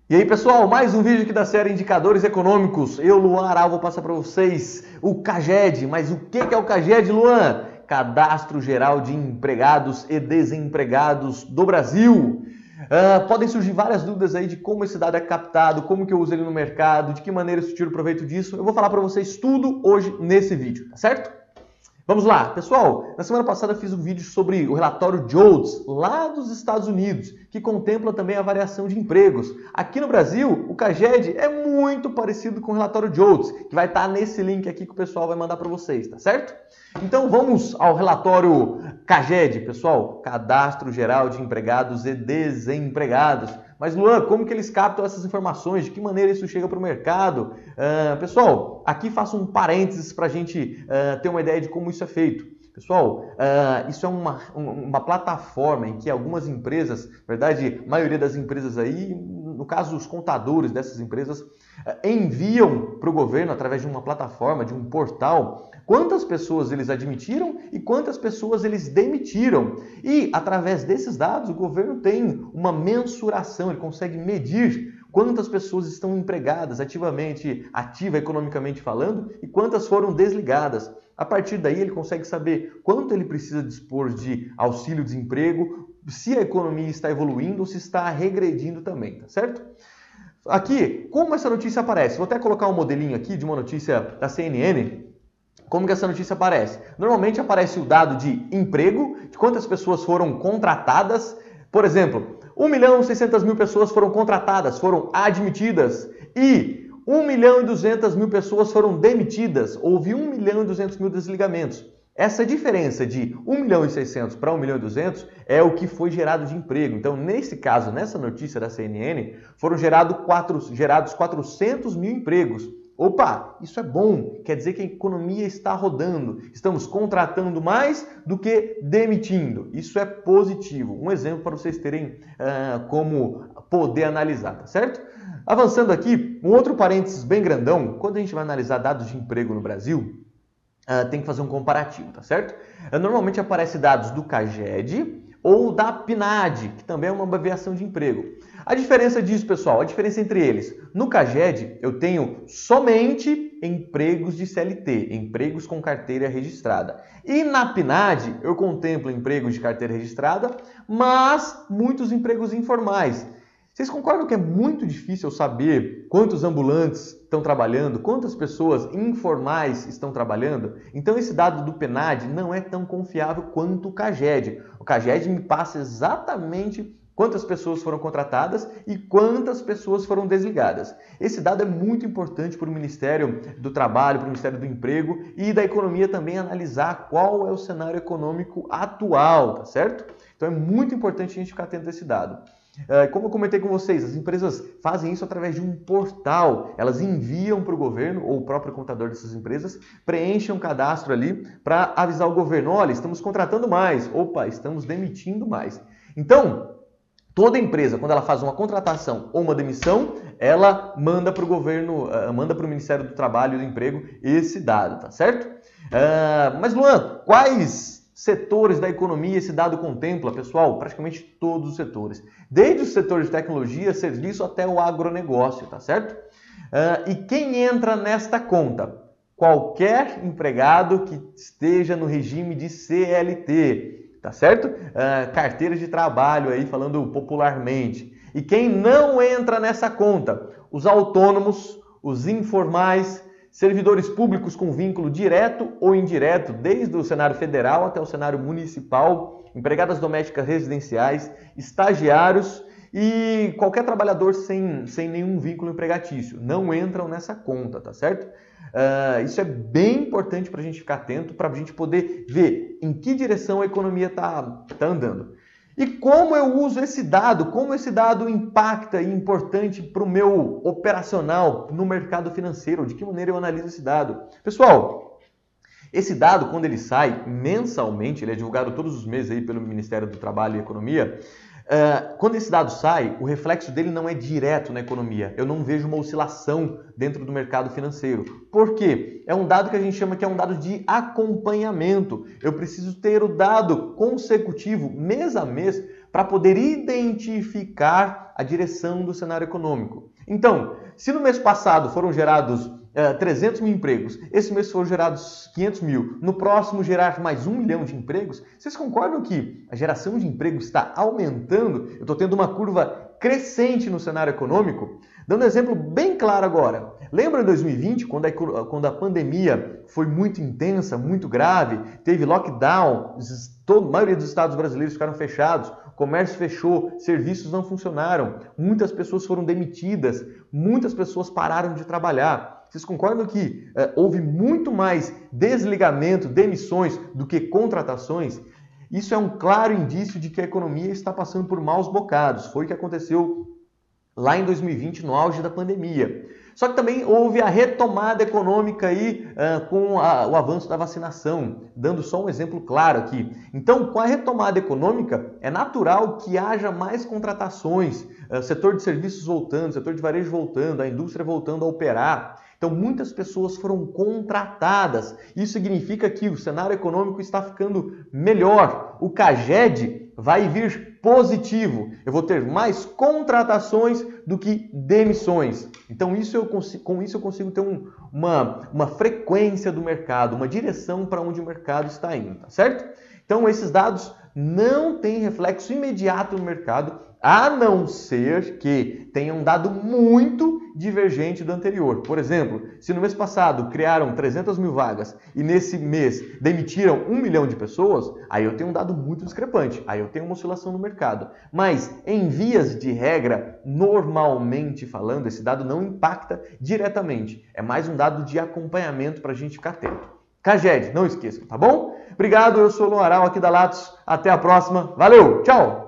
E aí, pessoal, mais um vídeo aqui da série Indicadores Econômicos. Eu, Luan Aral, vou passar para vocês o CAGED. Mas o que é o CAGED, Luan? Cadastro Geral de Empregados e Desempregados do Brasil. Podem surgir várias dúvidas aí de como esse dado é captado, como que eu uso ele no mercado, de que maneira eu tiro proveito disso. Eu vou falar para vocês tudo hoje nesse vídeo, tá certo? Vamos lá, pessoal, na semana passada eu fiz um vídeo sobre o relatório JOLTS, lá dos Estados Unidos, que contempla também a variação de empregos. Aqui no Brasil, o CAGED é muito parecido com o relatório JOLTS, que vai estar nesse link aqui que o pessoal vai mandar para vocês, tá certo? Então vamos ao relatório CAGED, pessoal, Cadastro Geral de Empregados e Desempregados. Mas, Luan, como que eles captam essas informações? De que maneira isso chega para o mercado? Pessoal, aqui faço um parênteses para a gente ter uma ideia de como isso é feito. Pessoal, isso é uma plataforma em que algumas empresas, na verdade, a maioria das empresas aí, no caso os contadores dessas empresas, enviam para o governo, através de uma plataforma, de um portal, quantas pessoas eles admitiram e quantas pessoas eles demitiram. E, através desses dados, o governo tem uma mensuração, ele consegue medir quantas pessoas estão empregadas ativa economicamente falando, e quantas foram desligadas. A partir daí, ele consegue saber quanto ele precisa dispor de auxílio-desemprego, se a economia está evoluindo ou se está regredindo também, tá certo? Aqui, como essa notícia aparece? Vou até colocar um modelinho aqui de uma notícia da CNN. Como que essa notícia aparece? Normalmente aparece o dado de emprego, de quantas pessoas foram contratadas. Por exemplo, 1.600.000 pessoas foram contratadas, foram admitidas, e 1.200.000 pessoas foram demitidas. Houve 1.200.000 desligamentos. Essa diferença de 1.600.000 para 1.200.000 é o que foi gerado de emprego. Então, nesse caso, nessa notícia da CNN, foram gerados 400.000 empregos. Opa, isso é bom, quer dizer que a economia está rodando, estamos contratando mais do que demitindo, isso é positivo. Um exemplo para vocês terem como poder analisar, tá certo? Avançando aqui, um outro parênteses bem grandão, quando a gente vai analisar dados de emprego no Brasil, tem que fazer um comparativo, tá certo? Normalmente aparece dados do CAGED ou da PNAD, que também é uma abreviação de emprego. A diferença disso, pessoal, a diferença entre eles. No CAGED, eu tenho somente empregos de CLT, empregos com carteira registrada. E na PNAD, eu contemplo empregos de carteira registrada, mas muitos empregos informais. Vocês concordam que é muito difícil saber quantos ambulantes estão trabalhando, quantas pessoas informais estão trabalhando? Então esse dado do PNAD não é tão confiável quanto o CAGED. O CAGED me passa exatamente quantas pessoas foram contratadas e quantas pessoas foram desligadas. Esse dado é muito importante para o Ministério do Trabalho, para o Ministério do Emprego e da Economia também analisar qual é o cenário econômico atual, tá certo? Então é muito importante a gente ficar atento a esse dado. Como eu comentei com vocês, as empresas fazem isso através de um portal. Elas enviam para o governo, ou o próprio contador dessas empresas, preenchem um cadastro ali para avisar o governo, olha, estamos contratando mais, opa, estamos demitindo mais. Então, toda empresa, quando ela faz uma contratação ou uma demissão, ela manda para o governo, manda para o Ministério do Trabalho e do Emprego esse dado, tá certo? Mas, Luan, quais setores da economia esse dado contempla? Pessoal, praticamente todos os setores. Desde os setores de tecnologia, serviço até o agronegócio, tá certo? E quem entra nesta conta? Qualquer empregado que esteja no regime de CLT, tá certo? Carteira de trabalho aí, falando popularmente. E quem não entra nessa conta? Os autônomos, os informais, servidores públicos com vínculo direto ou indireto, desde o cenário federal até o cenário municipal, empregadas domésticas residenciais, estagiários e qualquer trabalhador sem nenhum vínculo empregatício. Não entram nessa conta, tá certo? Isso é bem importante para a gente ficar atento, para a gente poder ver em que direção a economia está andando. E como eu uso esse dado, como esse dado impacta e é importante para o meu operacional no mercado financeiro, de que maneira eu analiso esse dado? Pessoal, esse dado, quando ele sai mensalmente, ele é divulgado todos os meses aí pelo Ministério do Trabalho e Economia, quando esse dado sai, o reflexo dele não é direto na economia. Eu não vejo uma oscilação dentro do mercado financeiro. Por quê? É um dado que a gente chama que é um dado de acompanhamento. Eu preciso ter o dado consecutivo, mês a mês, para poder identificar a direção do cenário econômico. Então, se no mês passado foram gerados 300 mil empregos, esse mês foram gerados 500 mil, no próximo gerar mais 1 milhão de empregos, vocês concordam que a geração de emprego está aumentando? Eu estou tendo uma curva crescente no cenário econômico. Dando um exemplo bem claro agora. Lembra em 2020, quando a pandemia foi muito intensa, muito grave, teve lockdown, a maioria dos estados brasileiros ficaram fechados, o comércio fechou, serviços não funcionaram, muitas pessoas foram demitidas, muitas pessoas pararam de trabalhar. Vocês concordam que houve muito mais desligamento, demissões do que contratações? Isso é um claro indício de que a economia está passando por maus bocados. Foi o que aconteceu lá em 2020, no auge da pandemia. Só que também houve a retomada econômica aí com o avanço da vacinação, dando só um exemplo claro aqui. Então, com a retomada econômica, é natural que haja mais contratações, setor de serviços voltando, setor de varejo voltando, a indústria voltando a operar. Então, muitas pessoas foram contratadas. Isso significa que o cenário econômico está ficando melhor. O CAGED vai vir positivo. Eu vou ter mais contratações do que demissões. Então, com isso eu consigo ter uma frequência do mercado, uma direção para onde o mercado está indo, tá certo? Então, esses dados não têm reflexo imediato no mercado, a não ser que tenham um dado muito divergente do anterior. Por exemplo, se no mês passado criaram 300 mil vagas e nesse mês demitiram 1 milhão de pessoas, aí eu tenho um dado muito discrepante, aí eu tenho uma oscilação no mercado. Mas, em vias de regra, normalmente falando, esse dado não impacta diretamente. É mais um dado de acompanhamento para a gente ficar atento. CAGED, não esqueçam, tá bom? Obrigado, eu sou o Luan Aral aqui da Lattes. Até a próxima. Valeu, tchau!